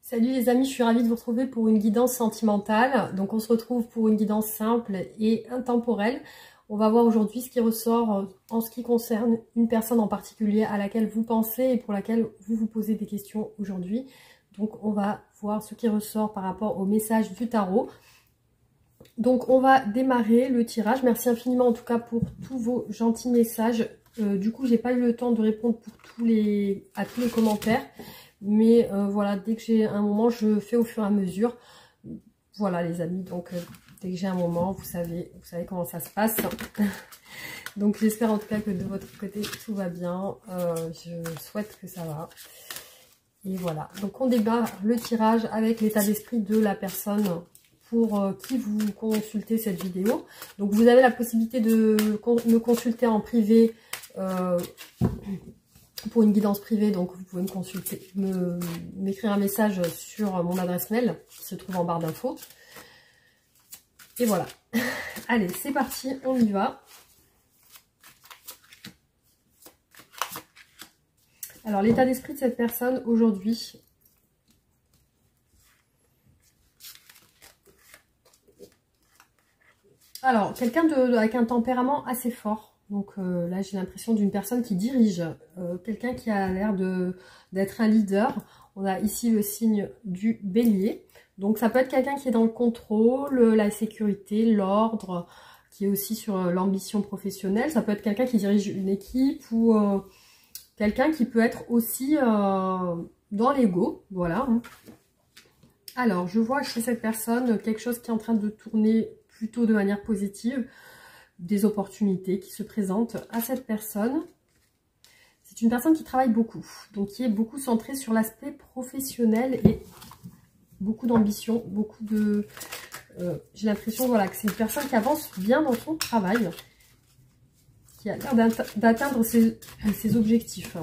Salut les amis, je suis ravie de vous retrouver pour une guidance sentimentale. Donc on se retrouve pour une guidance simple et intemporelle. On va voir aujourd'hui ce qui ressort en ce qui concerne une personne en particulier à laquelle vous pensez et pour laquelle vous vous posez des questions aujourd'hui. Donc on va voir ce qui ressort par rapport au message du tarot. Donc on va démarrer le tirage. Merci infiniment en tout cas pour tous vos gentils messages. Du coup j'ai pas eu le temps de répondre pour à tous les commentaires. Mais voilà, dès que j'ai un moment, je fais au fur et à mesure. Voilà les amis, donc dès que j'ai un moment, vous savez comment ça se passe. Donc j'espère en tout cas que de votre côté, tout va bien. Je souhaite que ça va. Et voilà, donc on démarre le tirage avec l'état d'esprit de la personne pour qui vous consultez cette vidéo. Donc vous avez la possibilité de me consulter en privé pour une guidance privée, donc vous pouvez me consulter, m'écrire un message sur mon adresse mail qui se trouve en barre d'infos. Et voilà. Allez, c'est parti, on y va. Alors, l'état d'esprit de cette personne aujourd'hui. Alors, quelqu'un avec un tempérament assez fort. Donc là, j'ai l'impression d'une personne qui dirige, quelqu'un qui a l'air d'être un leader. On a ici le signe du bélier. Donc ça peut être quelqu'un qui est dans le contrôle, la sécurité, l'ordre, qui est aussi sur l'ambition professionnelle. Ça peut être quelqu'un qui dirige une équipe ou quelqu'un qui peut être aussi dans l'ego. Voilà. Alors, je vois chez cette personne quelque chose qui est en train de tourner plutôt de manière positive. Des opportunités qui se présentent à cette personne. C'est une personne qui travaille beaucoup, donc qui est beaucoup centrée sur l'aspect professionnel et beaucoup d'ambition, beaucoup de... j'ai l'impression voilà, que c'est une personne qui avance bien dans son travail, qui a l'air d'atteindre ses objectifs.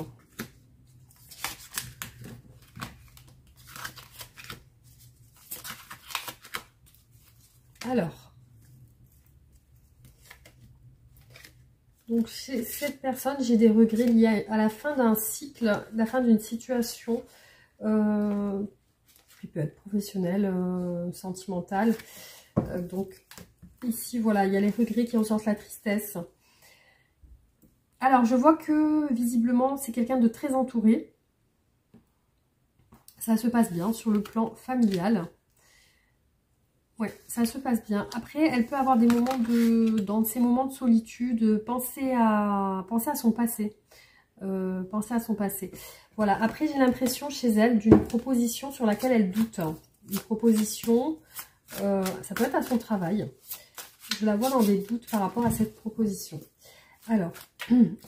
Alors, donc chez cette personne, j'ai des regrets liés à la fin d'un cycle, la fin d'une situation qui peut être professionnelle, sentimentale. Donc ici, voilà, il y a les regrets qui ressortent, la tristesse. Alors, je vois que visiblement, c'est quelqu'un de très entouré. Ça se passe bien sur le plan familial. Ouais, ça se passe bien. Après, elle peut avoir des moments dans ces moments de solitude, penser à son passé. Penser à son passé. Voilà, après j'ai l'impression chez elle d'une proposition sur laquelle elle doute. Une proposition, ça peut être à son travail. Je la vois dans des doutes par rapport à cette proposition. Alors,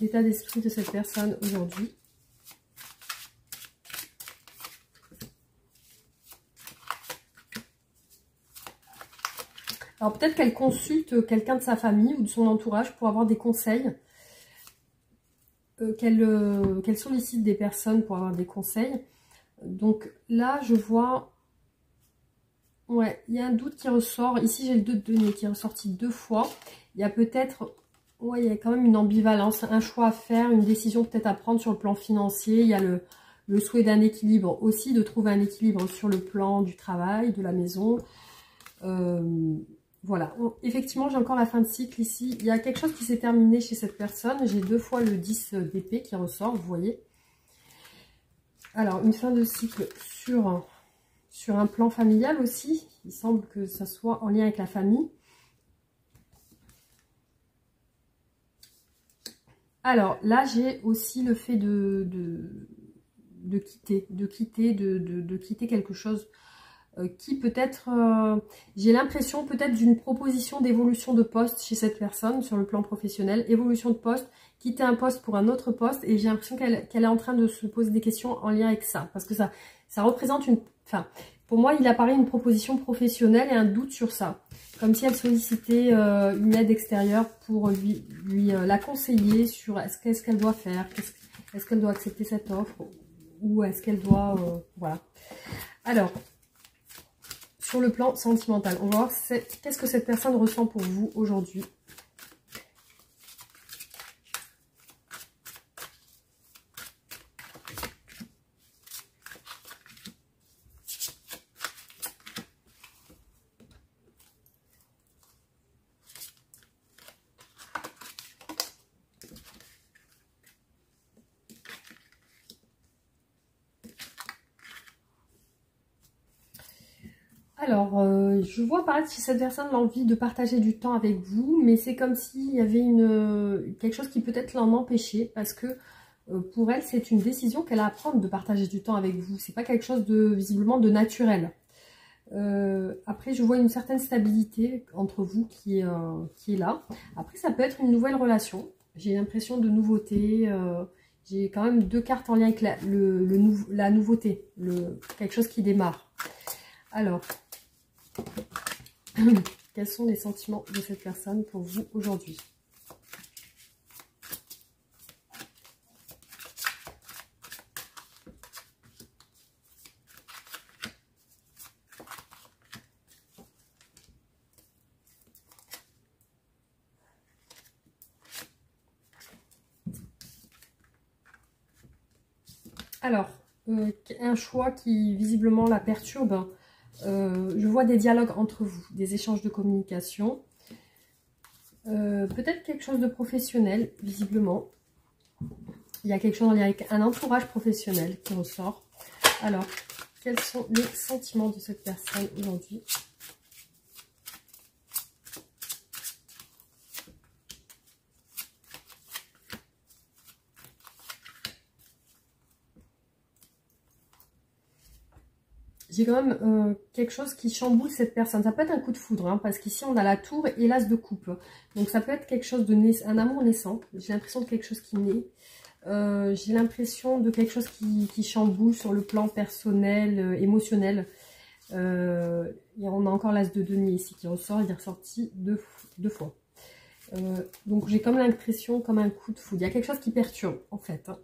l'état d'esprit de cette personne aujourd'hui. Alors peut-être qu'elle consulte quelqu'un de sa famille ou de son entourage pour avoir des conseils. Qu'elle sollicite des personnes pour avoir des conseils. Donc là, je vois... Ouais, il y a un doute qui ressort. Ici, j'ai le 2 de denier qui est ressorti 2 fois. Il y a peut-être... Ouais, il y a quand même une ambivalence, un choix à faire, une décision peut-être à prendre sur le plan financier. Il y a le souhait d'un équilibre aussi, de trouver un équilibre sur le plan du travail, de la maison. Voilà, effectivement, j'ai encore la fin de cycle ici. Il y a quelque chose qui s'est terminé chez cette personne. J'ai 2 fois le 10 d'épée qui ressort, vous voyez. Alors, une fin de cycle sur un plan familial aussi. Il semble que ça soit en lien avec la famille. Alors, là, j'ai aussi le fait de quitter quelque chose qui peut-être, j'ai l'impression peut-être d'une proposition d'évolution de poste chez cette personne sur le plan professionnel, évolution de poste, quitter un poste pour un autre poste, et j'ai l'impression qu'elle est en train de se poser des questions en lien avec ça, parce que ça représente enfin, pour moi il apparaît une proposition professionnelle et un doute sur ça, comme si elle sollicitait une aide extérieure pour lui la conseiller sur qu'est-ce qu'elle doit faire, est-ce qu'elle doit accepter cette offre, ou est-ce qu'elle doit, voilà. Alors, sur le plan sentimental, on va voir qu'est-ce que cette personne ressent pour vous aujourd'hui. Alors, je vois apparaître si cette personne a envie de partager du temps avec vous, mais c'est comme s'il y avait quelque chose qui peut-être l'en empêchait, parce que pour elle, c'est une décision qu'elle a à prendre de partager du temps avec vous. C'est pas quelque chose de visiblement de naturel. Après, je vois une certaine stabilité entre vous qui est là. Après, ça peut être une nouvelle relation. J'ai l'impression de nouveauté. J'ai quand même deux cartes en lien avec la nouveauté, quelque chose qui démarre. Alors, quels sont les sentiments de cette personne pour vous aujourd'hui? Alors, un choix qui visiblement la perturbe. Je vois des dialogues entre vous, des échanges de communication. Peut-être quelque chose de professionnel, visiblement. Il y a quelque chose en lien avec un entourage professionnel qui ressort. Alors, quels sont les sentiments de cette personne aujourd'hui? J'ai quand même quelque chose qui chamboule cette personne. Ça peut être un coup de foudre, hein, parce qu'ici on a la tour et l'as de coupe. Donc ça peut être quelque chose de un amour naissant. J'ai l'impression de quelque chose qui naît. J'ai l'impression de quelque chose qui chamboule sur le plan personnel, émotionnel. On a encore l'as de denier ici qui ressort. Il est ressorti deux fois. Donc j'ai comme l'impression, comme un coup de foudre. Il y a quelque chose qui perturbe en fait. Hein.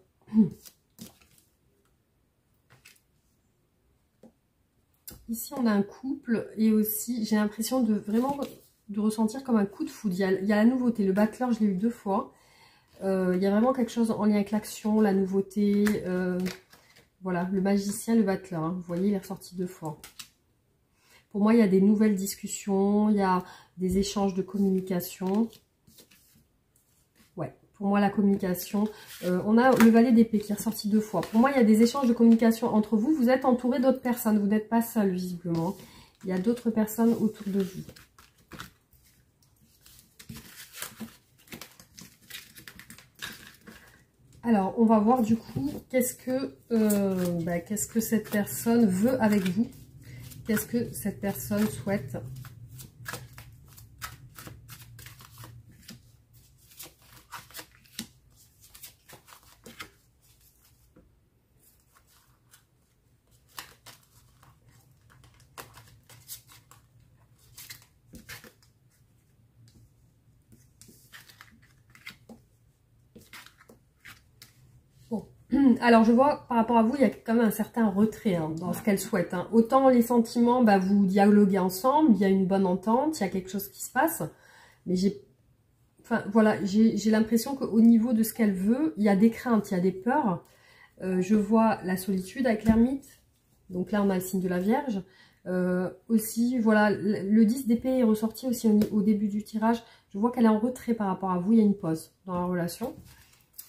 Ici, on a un couple et aussi, j'ai l'impression de vraiment de ressentir comme un coup de foudre. Il y a la nouveauté. Le battleur, je l'ai eu deux fois. Il y a vraiment quelque chose en lien avec l'action, la nouveauté. Voilà, le magicien, le battleur. Hein, vous voyez, il est ressorti deux fois. Pour moi, il y a des nouvelles discussions. Il y a des échanges de communication. Ouais, pour moi, la communication. On a le valet d'épée qui est ressorti deux fois. Pour moi, il y a des échanges de communication entre vous. Vous êtes entouré d'autres personnes. Vous n'êtes pas seul, visiblement. Il y a d'autres personnes autour de vous. Alors, on va voir du coup, qu'est-ce que cette personne veut avec vous? Qu'est-ce que cette personne souhaite? Alors, je vois, par rapport à vous, il y a quand même un certain retrait hein, dans ce qu'elle souhaite. Hein. Autant les sentiments, vous dialoguez ensemble, il y a une bonne entente, il y a quelque chose qui se passe. Mais j'ai l'impression qu'au niveau de ce qu'elle veut, il y a des craintes, il y a des peurs. Je vois la solitude avec l'ermite. Donc là, on a le signe de la Vierge. Aussi, voilà, le 10 d'épée est ressorti aussi au début du tirage. Je vois qu'elle est en retrait par rapport à vous. Il y a une pause dans la relation.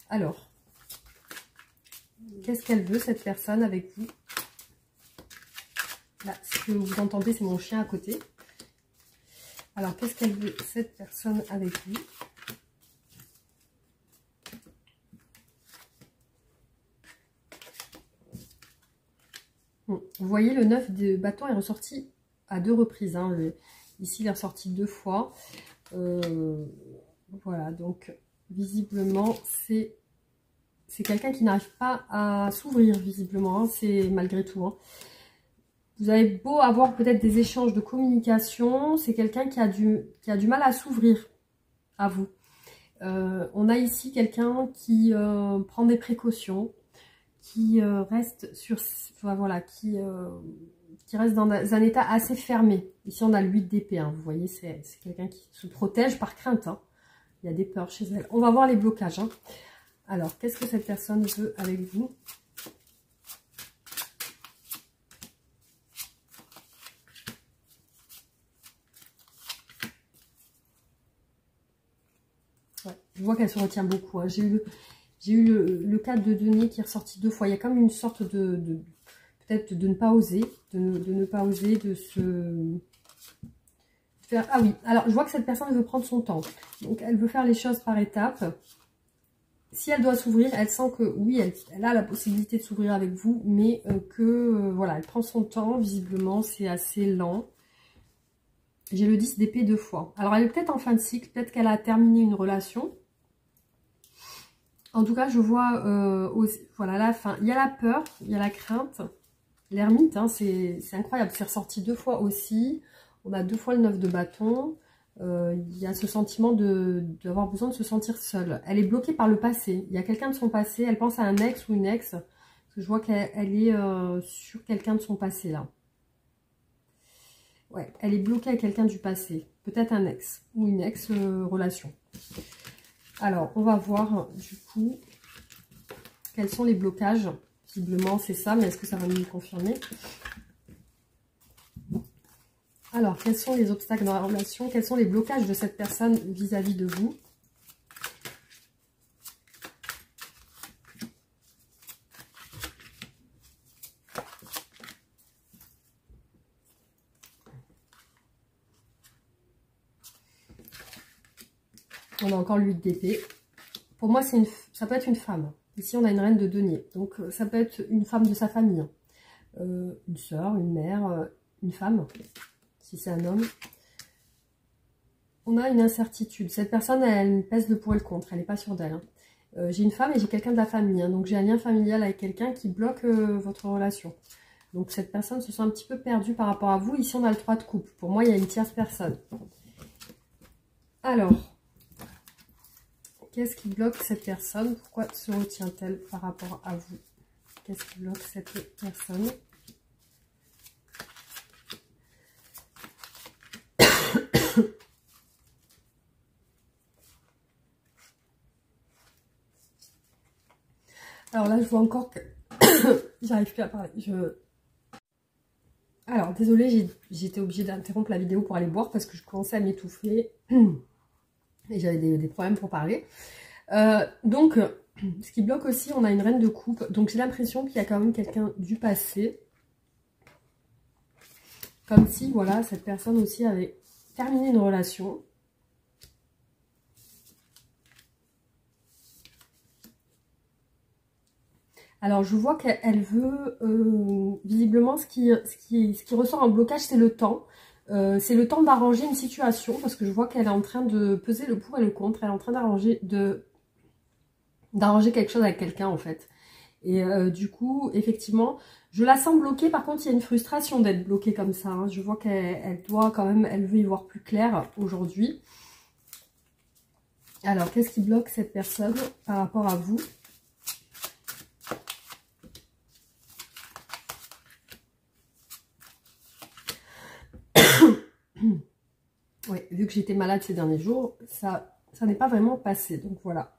Alors, qu'est-ce qu'elle veut, cette personne, avec vous? Là, ce que vous entendez, c'est mon chien à côté. Alors, qu'est-ce qu'elle veut, cette personne, avec vous? Bon, vous voyez, le 9 de bâton est ressorti à deux reprises. Hein. Ici, il est ressorti deux fois. Voilà, donc, visiblement, c'est quelqu'un qui n'arrive pas à s'ouvrir, visiblement. Hein. C'est malgré tout. Hein. Vous avez beau avoir peut-être des échanges de communication, c'est quelqu'un qui a du mal à s'ouvrir à vous. On a ici quelqu'un qui prend des précautions, qui reste sur, enfin, voilà, qui reste dans un état assez fermé. Ici, on a le 8 d'épée. Hein, vous voyez, c'est quelqu'un qui se protège par crainte. Hein. Il y a des peurs chez elle. On va voir les blocages. Hein. Alors, qu'est-ce que cette personne veut avec vous? Ouais, je vois qu'elle se retient beaucoup. Hein. J'ai eu le 4 de denier qui est ressorti deux fois. Il y a comme une sorte de peut-être de ne pas oser, de ne pas oser, de se faire... Ah oui, alors je vois que cette personne veut prendre son temps. Donc elle veut faire les choses par étapes. Si elle doit s'ouvrir, elle sent que oui, elle a la possibilité de s'ouvrir avec vous, mais voilà, elle prend son temps, visiblement, c'est assez lent. J'ai le 10 d'épée 2 fois. Alors elle est peut-être en fin de cycle, peut-être qu'elle a terminé une relation. En tout cas, je vois, voilà, la fin. Il y a la peur, il y a la crainte. L'ermite, hein, c'est incroyable, c'est ressorti 2 fois aussi. On a 2 fois le 9 de bâton. Il y a ce sentiment d'avoir besoin de se sentir seule. Elle est bloquée par le passé. Il y a quelqu'un de son passé. Elle pense à un ex ou une ex. Parce que je vois qu'elle est sur quelqu'un de son passé, là. Ouais, elle est bloquée à quelqu'un du passé. Peut-être un ex ou une ex-relation. Alors, on va voir, du coup, quels sont les blocages. Visiblement, c'est ça, mais est-ce que ça va nous confirmer? Alors, quels sont les obstacles dans la relation? Quels sont les blocages de cette personne vis-à-vis de vous? On a encore l'huile d'épée. Pour moi, ça peut être une femme. Ici, on a une reine de denier. Donc, ça peut être une femme de sa famille. Une sœur, une mère, une femme, si c'est un homme. On a une incertitude. Cette personne, elle pèse le pour et le contre. Elle n'est pas sûre d'elle. Hein. J'ai une femme et j'ai quelqu'un de la famille. Hein. Donc, j'ai un lien familial avec quelqu'un qui bloque votre relation. Donc, cette personne se sent un petit peu perdue par rapport à vous. Ici, on a le 3 de coupe. Pour moi, il y a une tierce personne. Alors, qu'est-ce qui bloque cette personne? Pourquoi se retient-elle par rapport à vous? Qu'est-ce qui bloque cette personne? Alors là, je vois encore que j'arrive plus à parler. Alors, désolée, j'ai été obligée d'interrompre la vidéo pour aller boire parce que je commençais à m'étouffer et j'avais des problèmes pour parler. Donc, ce qui bloque aussi, on a une reine de coupe. Donc, j'ai l'impression qu'il y a quand même quelqu'un du passé. Comme si, voilà, cette personne aussi avait terminé une relation. Alors, je vois qu'elle veut, visiblement, ce qui ressort en blocage, c'est le temps. C'est le temps d'arranger une situation, parce que je vois qu'elle est en train de peser le pour et le contre. Elle est en train d'arranger quelque chose avec quelqu'un, en fait. Et du coup, effectivement, je la sens bloquée. Par contre, il y a une frustration d'être bloquée comme ça. Hein. Je vois qu'elle doit quand même, elle veut y voir plus clair aujourd'hui. Alors, qu'est-ce qui bloque cette personne par rapport à vous ? Oui, vu que j'étais malade ces derniers jours, ça n'est pas vraiment passé. Donc voilà.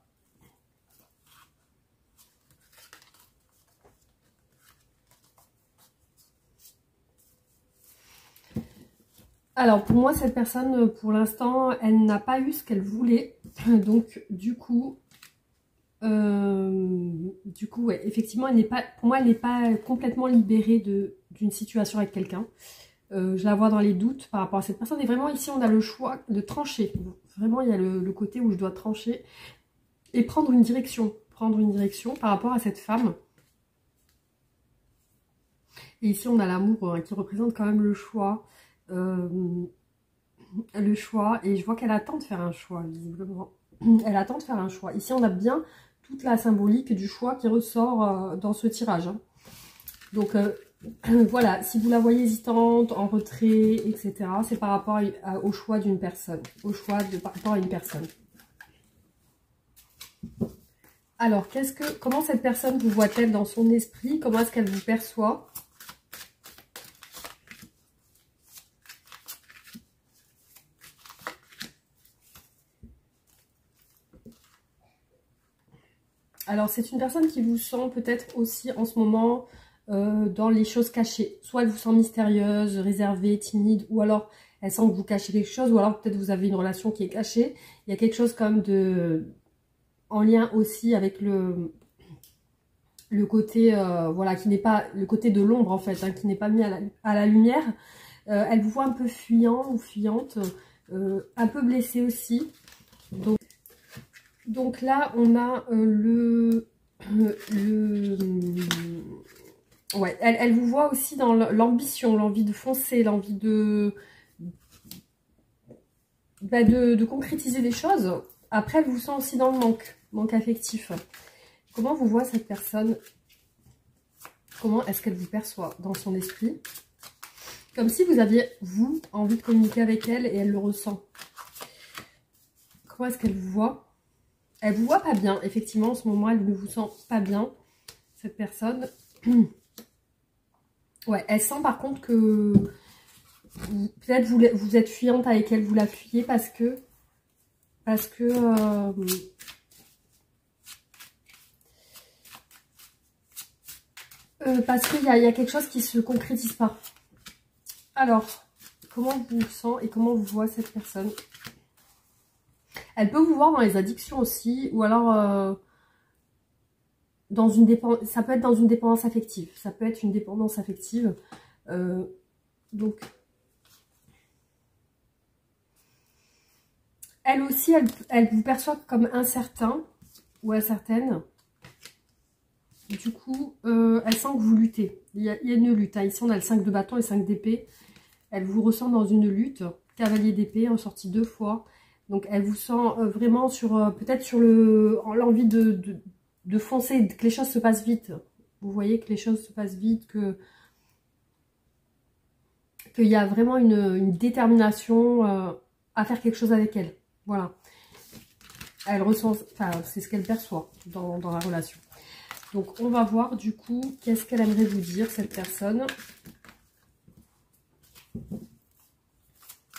Alors pour moi, cette personne, pour l'instant, elle n'a pas eu ce qu'elle voulait. Donc du coup, ouais, effectivement, pour moi, elle n'est pas complètement libérée d'une situation avec quelqu'un. Je la vois dans les doutes par rapport à cette personne. Et vraiment, ici, on a le choix de trancher. Vraiment, il y a le côté où je dois trancher et prendre une direction. Prendre une direction par rapport à cette femme. Et ici, on a l'amour qui représente quand même le choix. Le choix. Et je vois qu'elle attend de faire un choix, visiblement. Elle attend de faire un choix. Ici, on a bien toute la symbolique du choix qui ressort dans ce tirage. Hein. Donc, voilà, si vous la voyez hésitante, en retrait, etc., c'est par rapport au choix d'une personne, par rapport à une personne. Alors, comment cette personne vous voit-elle dans son esprit? Comment est-ce qu'elle vous perçoit? Alors, c'est une personne qui vous sent peut-être aussi en ce moment dans les choses cachées. Soit elle vous sent mystérieuse, réservée, timide, ou alors elle sent que vous cachez quelque chose, ou alors peut-être vous avez une relation qui est cachée. Il y a quelque chose comme en lien aussi avec le côté, voilà, qui n'est pas le côté de l'ombre en fait, hein, qui n'est pas mis à la lumière. Elle vous voit un peu fuyant ou fuyante, un peu blessée aussi. Donc là, on a ouais, elle vous voit aussi dans l'ambition, l'envie de foncer, l'envie de concrétiser des choses. Après, elle vous sent aussi dans le manque affectif. Comment vous voit cette personne? Comment est-ce qu'elle vous perçoit dans son esprit? Comme si vous aviez, vous, envie de communiquer avec elle et elle le ressent. Comment est-ce qu'elle vous voit? Elle vous voit pas bien. Effectivement, en ce moment, elle ne vous sent pas bien, cette personne. Ouais, elle sent par contre que peut-être vous êtes fuyante avec elle, vous la fuyez parce qu'il y a quelque chose qui se concrétise pas. Alors, comment vous sent et comment vous voit cette personne? Elle peut vous voir dans les addictions aussi, ou alors dans une dépendance. Ça peut être dans une dépendance affective. Ça peut être une dépendance affective. Donc, elle aussi, elle vous perçoit comme incertain ou incertaine. Du coup, elle sent que vous luttez. Il y a une lutte. Hein. Ici, on a le 5 de bâton et 5 d'épée. Elle vous ressent dans une lutte. Cavalier d'épée, ressorti 2 fois. Donc, elle vous sent vraiment sur, peut-être sur l'envie de foncer, que les choses se passent vite. Vous voyez que les choses se passent vite, qu'il y a vraiment une détermination à faire quelque chose avec elle. Voilà. Elle ressent, enfin, c'est ce qu'elle perçoit dans la relation. Donc, on va voir du coup, qu'est-ce qu'elle aimerait vous dire, cette personne.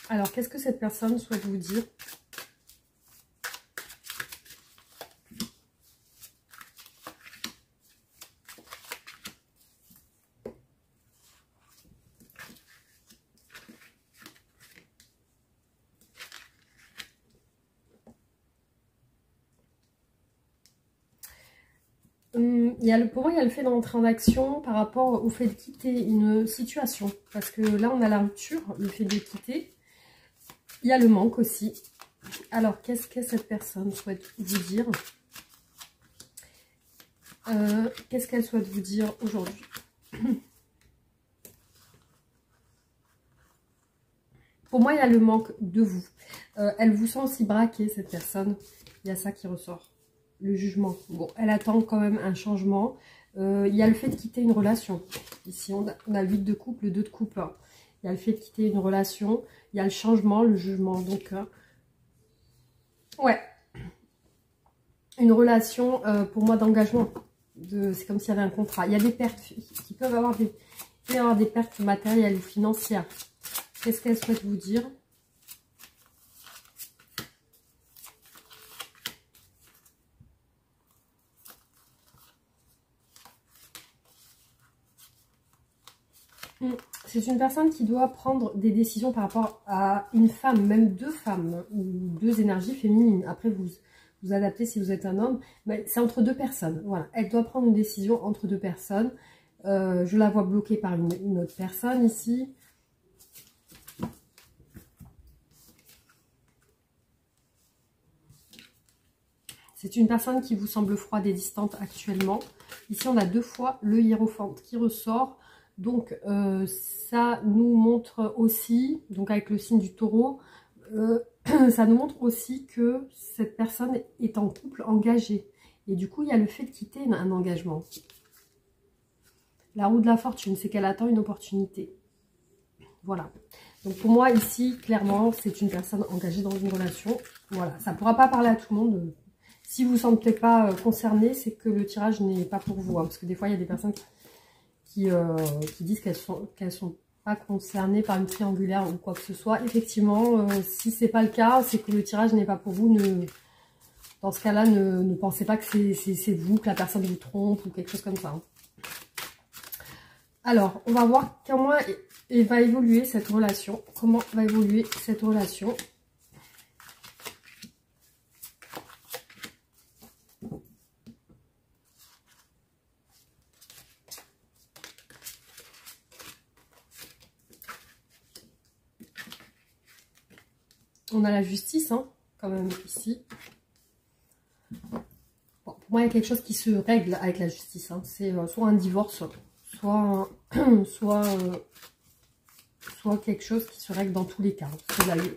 Alors, qu'est-ce que cette personne souhaite vous dire? Pour moi, il y a le fait d'entrer en action par rapport au fait de quitter une situation. Parce que là, on a la rupture, le fait de quitter. Il y a le manque aussi. Alors, qu'est-ce que cette personne souhaite vous dire? Qu'est-ce qu'elle souhaite vous dire aujourd'hui? Pour moi, il y a le manque de vous. Elle vous sent aussi braquée, cette personne. Il y a ça qui ressort. Le jugement. Bon, elle attend quand même un changement. Il y a le fait de quitter une relation. Ici, on a le 8 de coupe, le 2 de coupe. Il y a le fait de quitter une relation. Il y a le changement, le jugement. Donc, ouais. Une relation, pour moi, d'engagement. C'est comme s'il y avait un contrat. Il y a des pertes qui peuvent avoir des pertes matérielles ou financières. Qu'est-ce qu'elle souhaite vous dire? C'est une personne qui doit prendre des décisions par rapport à une femme, même 2 femmes, ou 2 énergies féminines. Après, vous adaptez si vous êtes un homme, mais c'est entre 2 personnes. Voilà, elle doit prendre une décision entre 2 personnes. Je la vois bloquée par une autre personne ici. C'est une personne qui vous semble froide et distante actuellement. Ici, on a 2 fois le hiérophant qui ressort. Donc, ça nous montre aussi, donc avec le signe du taureau, ça nous montre aussi que cette personne est en couple engagé. Et du coup, il y a le fait de quitter un engagement. La roue de la fortune, c'est qu'elle attend une opportunité. Voilà. Donc pour moi, ici, clairement, c'est une personne engagée dans une relation. Voilà. Ça ne pourra pas parler à tout le monde. Si vous ne vous sentez pas concerné, c'est que le tirage n'est pas pour vous. Hein, parce que des fois, il y a des personnes qui disent qu'elles sont pas concernées par une triangulaire ou quoi que ce soit. Effectivement, si c'est pas le cas, c'est que le tirage n'est pas pour vous. Dans ce cas-là, ne pensez pas que c'est vous, que la personne vous trompe ou quelque chose comme ça. Hein. Alors, on va voir comment va évoluer cette relation. Comment va évoluer cette relation. On a la justice, hein, quand même, ici. Bon, pour moi, il y a quelque chose qui se règle avec la justice. Hein. C'est soit un divorce, soit, soit quelque chose qui se règle dans tous les cas.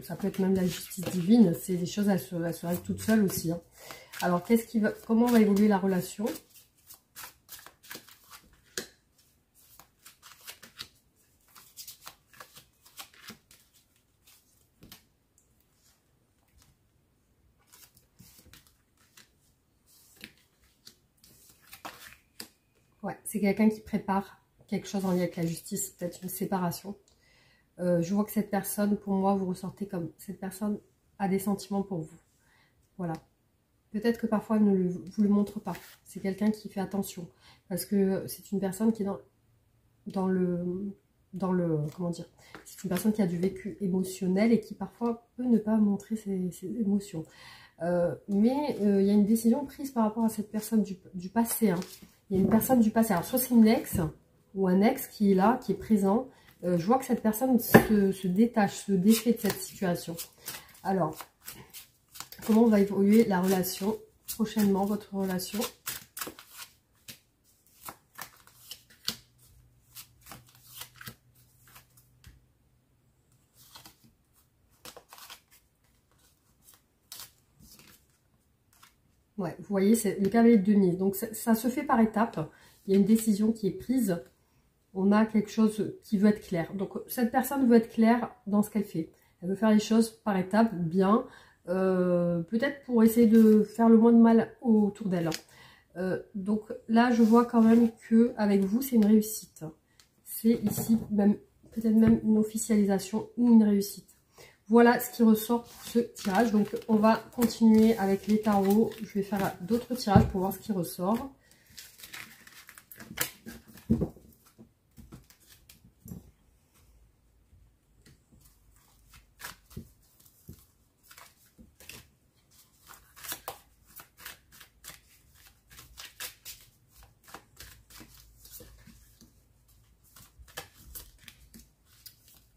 Ça peut être même la justice divine. C'est des choses, elles se règlent toutes seules aussi. Hein. Alors, comment va évoluer la relation? Ouais, c'est quelqu'un qui prépare quelque chose en lien avec la justice, peut-être une séparation. Je vois que cette personne, pour moi, vous ressortez comme cette personne a des sentiments pour vous. Voilà. Peut-être que parfois, elle ne vous le montre pas. C'est quelqu'un qui fait attention. Parce que c'est une personne qui est dans le comment dire, c'est une personne qui a du vécu émotionnel et qui parfois peut ne pas montrer ses émotions. Mais il y a une décision prise par rapport à cette personne du passé. Hein. Il y a une personne du passé. Alors, soit c'est une ex ou un ex qui est là, qui est présent. Je vois que cette personne se détache, se défait de cette situation. Alors, comment va évoluer la relation prochainement, votre relation? Ouais, vous voyez, c'est le cavalier de denier. Donc, ça se fait par étapes. Il y a une décision qui est prise. On a quelque chose qui veut être clair. Donc, cette personne veut être claire dans ce qu'elle fait. Elle veut faire les choses par étapes, bien. Peut-être pour essayer de faire le moins de mal autour d'elle. Donc, là, je vois quand même que avec vous, c'est une réussite. C'est ici, même peut-être même une officialisation ou une réussite. Voilà ce qui ressort pour ce tirage. Donc, on va continuer avec les tarots. Je vais faire d'autres tirages pour voir ce qui ressort.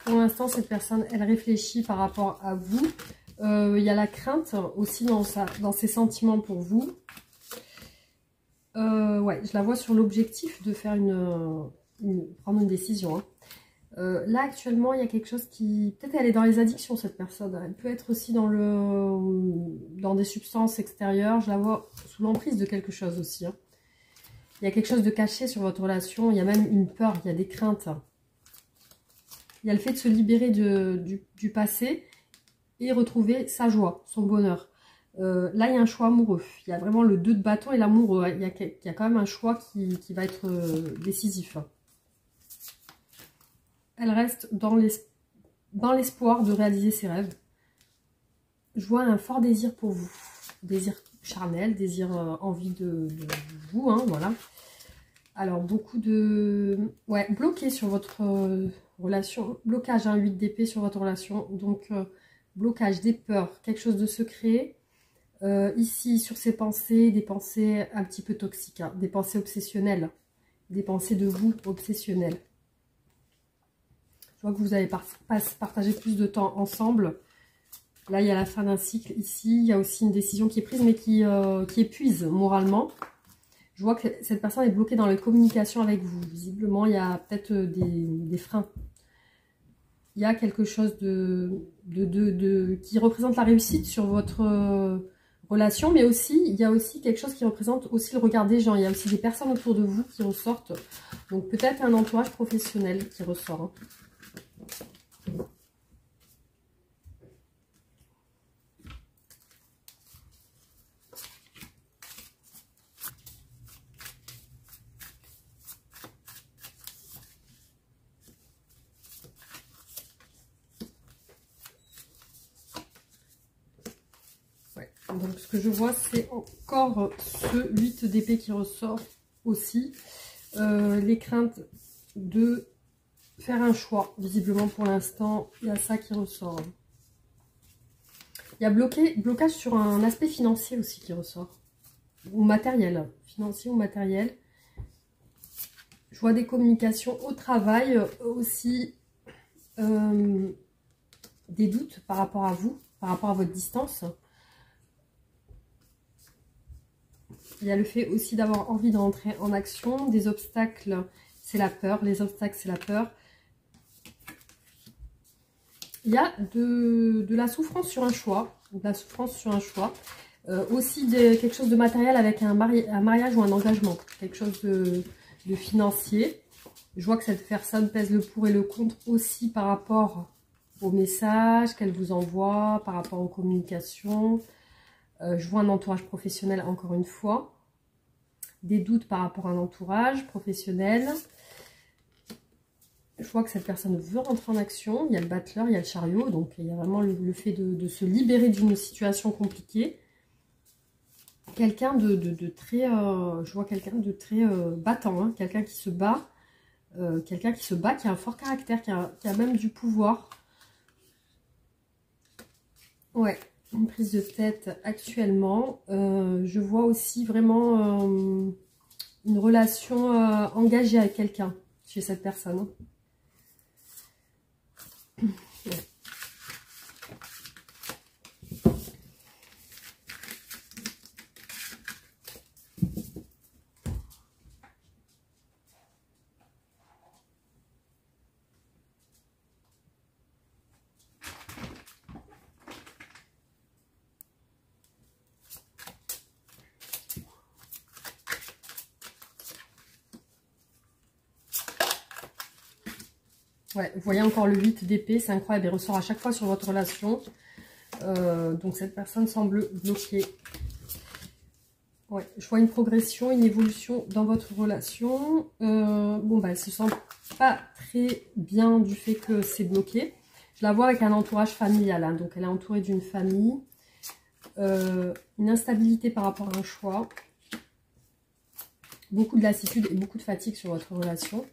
Pour l'instant, cette personne, elle réfléchit par rapport à vous. Il y a la crainte aussi dans ses sentiments pour vous. Ouais, je la vois sur l'objectif de faire prendre une décision. Hein. Là, actuellement, il y a quelque chose qui... Peut-être elle est dans les addictions, cette personne. Elle peut être aussi dans des substances extérieures. Je la vois sous l'emprise de quelque chose aussi. Hein. Il y a quelque chose de caché sur votre relation. Il y a même une peur, il y a des craintes. Il y a le fait de se libérer du passé et retrouver sa joie, son bonheur. Là, il y a un choix amoureux. Il y a vraiment le 2 de bâton et l'amoureux. Il y a quand même un choix qui va être décisif. Elle reste dans l'espoir de réaliser ses rêves. Je vois un fort désir pour vous. Désir charnel, désir envie de vous, hein, voilà. Alors, beaucoup de... Ouais, bloqué sur votre relation. Blocage, hein, 8 d'épée sur votre relation. Donc, blocage, des peurs, quelque chose de secret. Ici, sur ses pensées, des pensées un petit peu toxiques, hein, des pensées obsessionnelles. Des pensées de vous obsessionnelles. Je vois que vous allez partager plus de temps ensemble. Là, il y a la fin d'un cycle. Ici, il y a aussi une décision qui est prise, mais qui épuise moralement. Je vois que cette personne est bloquée dans la communication avec vous. Visiblement, il y a peut-être des freins. Il y a quelque chose qui représente la réussite sur votre relation, mais aussi, il y a aussi quelque chose qui représente aussi le regard des gens. Il y a aussi des personnes autour de vous qui ressortent. Donc, peut-être un entourage professionnel qui ressort. Hein. Donc, ce que je vois, c'est encore ce 8 d'épée qui ressort aussi. Les craintes de faire un choix. Visiblement, pour l'instant, il y a ça qui ressort. Il y a blocage sur un aspect financier aussi qui ressort. Ou matériel. Financier ou matériel. Je vois des communications au travail. Aussi des doutes par rapport à vous. par rapport à votre distance. Il y a le fait aussi d'avoir envie de rentrer en action. Des obstacles, c'est la peur. Les obstacles, c'est la peur. Il y a de la souffrance sur un choix. De la souffrance sur un choix. Aussi quelque chose de matériel avec un mariage ou un engagement. Quelque chose de financier. Je vois que cette personne pèse le pour et le contre aussi par rapport aux messages qu'elle vous envoie, par rapport aux communications. Je vois un entourage professionnel encore une fois. Des doutes par rapport à un entourage professionnel. Je vois que cette personne veut rentrer en action. Il y a le battleur, il y a le chariot. Donc il y a vraiment le fait de se libérer d'une situation compliquée. Quelqu'un de très... je vois quelqu'un de très battant. Hein, quelqu'un qui se bat. Qui a un fort caractère, qui a même du pouvoir. Ouais, une prise de tête actuellement. Je vois aussi vraiment une relation engagée avec quelqu'un chez cette personne. Ouais. Ouais, vous voyez encore le 8 d'épée, c'est incroyable, il ressort à chaque fois sur votre relation. Donc cette personne semble bloquée. Ouais, je vois une progression, une évolution dans votre relation. Bon, bah, elle se sent pas très bien du fait que c'est bloqué. Je la vois avec un entourage familial, hein, donc elle est entourée d'une famille. Une instabilité par rapport à un choix. Beaucoup de lassitude et beaucoup de fatigue sur votre relation.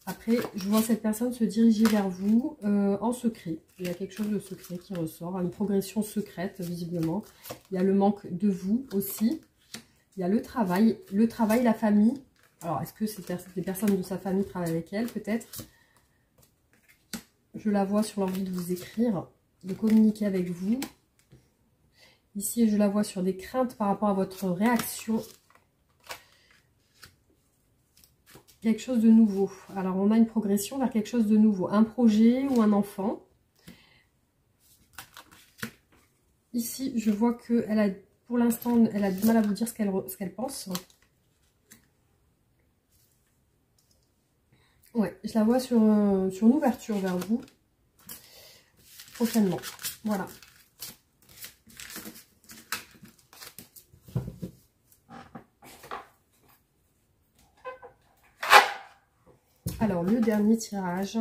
Après, je vois cette personne se diriger vers vous en secret. Il y a quelque chose de secret qui ressort, une progression secrète, visiblement. Il y a le manque de vous aussi. Il y a le travail, la famille. Alors, est-ce que des personnes de sa famille travaillent avec elle, peut-être? Je la vois sur l'envie de vous écrire, de communiquer avec vous. Ici, je la vois sur des craintes par rapport à votre réaction. Quelque chose de nouveau. Alors, on a une progression vers quelque chose de nouveau. Un projet ou un enfant. Ici, je vois qu'elle a, pour l'instant, elle a du mal à vous dire ce qu'elle pense. Ouais, je la vois sur une ouverture vers vous. Prochainement. Voilà. Alors, le dernier tirage.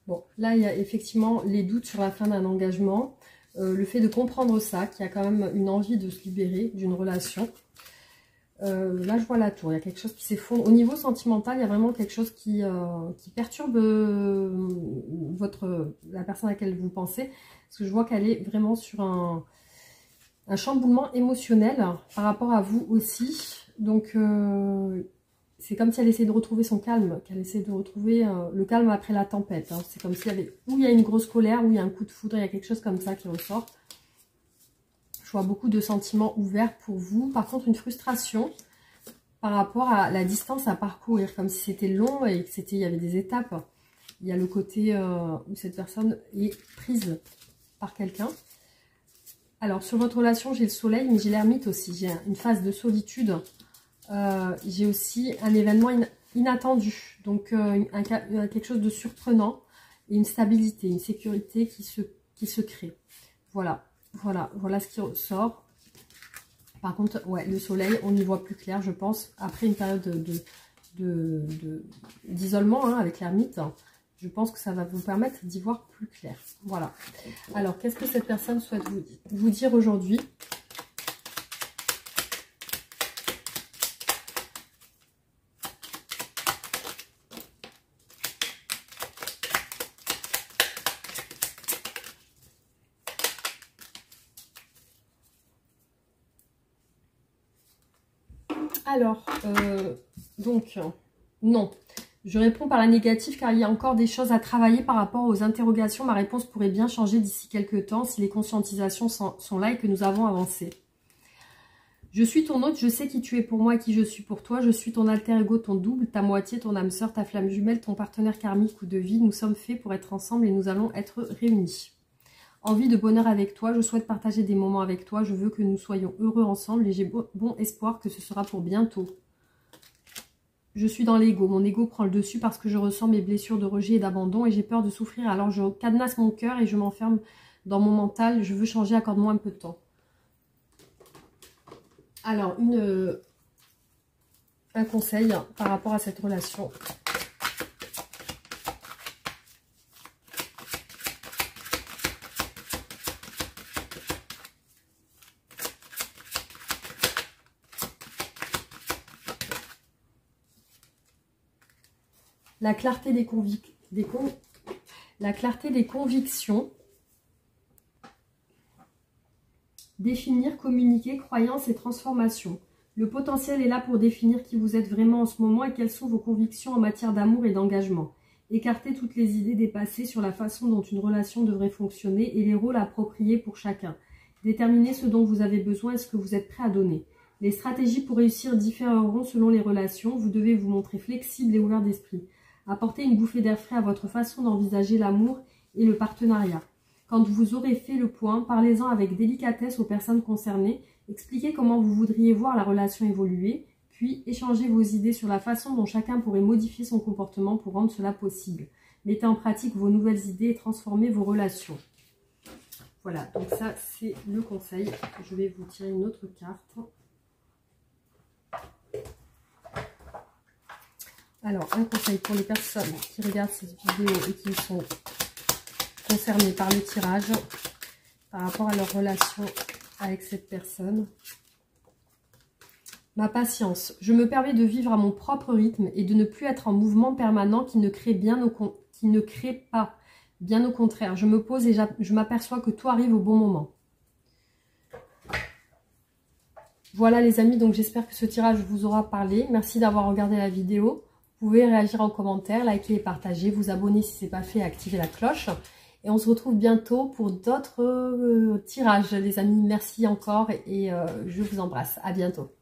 Bon, là, il y a effectivement les doutes sur la fin d'un engagement. Le fait de comprendre ça, qu'il y a quand même une envie de se libérer d'une relation. Là, je vois la tour. Il y a quelque chose qui s'effondre. Au niveau sentimental, il y a vraiment quelque chose qui perturbe la personne à laquelle vous pensez. Parce que je vois qu'elle est vraiment sur un chamboulement émotionnel par rapport à vous aussi. Donc, c'est comme si elle essayait de retrouver son calme, qu'elle essaie de retrouver le calme après la tempête. Hein. C'est comme s'il y avait, où il y a une grosse colère, où il y a un coup de foudre, il y a quelque chose comme ça qui ressort. Je vois beaucoup de sentiments ouverts pour vous. Par contre, une frustration par rapport à la distance à parcourir, comme si c'était long et qu'il y avait des étapes. Il y a le côté où cette personne est prise par quelqu'un. Alors, sur votre relation, j'ai le soleil, mais j'ai l'ermite aussi. J'ai une phase de solitude. J'ai aussi un événement inattendu. Donc, quelque chose de surprenant et une stabilité, une sécurité qui se crée. Voilà ce qui ressort. Par contre, ouais, le soleil, on y voit plus clair, je pense, après une période d'isolement avec l'ermite. Je pense que ça va vous permettre d'y voir plus clair. Voilà. Alors, qu'est-ce que cette personne souhaite vous dire aujourd'hui ? Alors, donc, non. Je réponds par la négative car il y a encore des choses à travailler par rapport aux interrogations. Ma réponse pourrait bien changer d'ici quelques temps si les conscientisations sont là et que nous avons avancé. Je suis ton hôte, je sais qui tu es pour moi et qui je suis pour toi. Je suis ton alter ego, ton double, ta moitié, ton âme sœur, ta flamme jumelle, ton partenaire karmique ou de vie. Nous sommes faits pour être ensemble et nous allons être réunis. Envie de bonheur avec toi, je souhaite partager des moments avec toi. Je veux que nous soyons heureux ensemble et j'ai bon espoir que ce sera pour bientôt. Je suis dans l'ego. Mon ego prend le dessus parce que je ressens mes blessures de rejet et d'abandon et j'ai peur de souffrir. Alors je cadenasse mon cœur et je m'enferme dans mon mental. Je veux changer, accorde-moi un peu de temps. Alors, un conseil par rapport à cette relation. La clarté des convictions. Définir, communiquer, croyances et transformation. Le potentiel est là pour définir qui vous êtes vraiment en ce moment et quelles sont vos convictions en matière d'amour et d'engagement. Écartez toutes les idées dépassées sur la façon dont une relation devrait fonctionner et les rôles appropriés pour chacun. Déterminez ce dont vous avez besoin et ce que vous êtes prêt à donner. Les stratégies pour réussir différeront selon les relations. Vous devez vous montrer flexible et ouvert d'esprit. Apportez une bouffée d'air frais à votre façon d'envisager l'amour et le partenariat. Quand vous aurez fait le point, parlez-en avec délicatesse aux personnes concernées, expliquez comment vous voudriez voir la relation évoluer, puis échangez vos idées sur la façon dont chacun pourrait modifier son comportement pour rendre cela possible. Mettez en pratique vos nouvelles idées et transformez vos relations. Voilà, donc ça c'est le conseil. Je vais vous tirer une autre carte. Alors, un conseil pour les personnes qui regardent cette vidéo et qui sont concernées par le tirage par rapport à leur relation avec cette personne. Ma patience. Je me permets de vivre à mon propre rythme et de ne plus être en mouvement permanent qui ne crée pas. Bien au contraire, je me pose et je m'aperçois que tout arrive au bon moment. Voilà les amis, donc j'espère que ce tirage vous aura parlé. Merci d'avoir regardé la vidéo. Vous pouvez réagir en commentaire, liker et partager, vous abonner si ce n'est pas fait, activer la cloche. Et on se retrouve bientôt pour d'autres tirages les amis. Merci encore et je vous embrasse. À bientôt.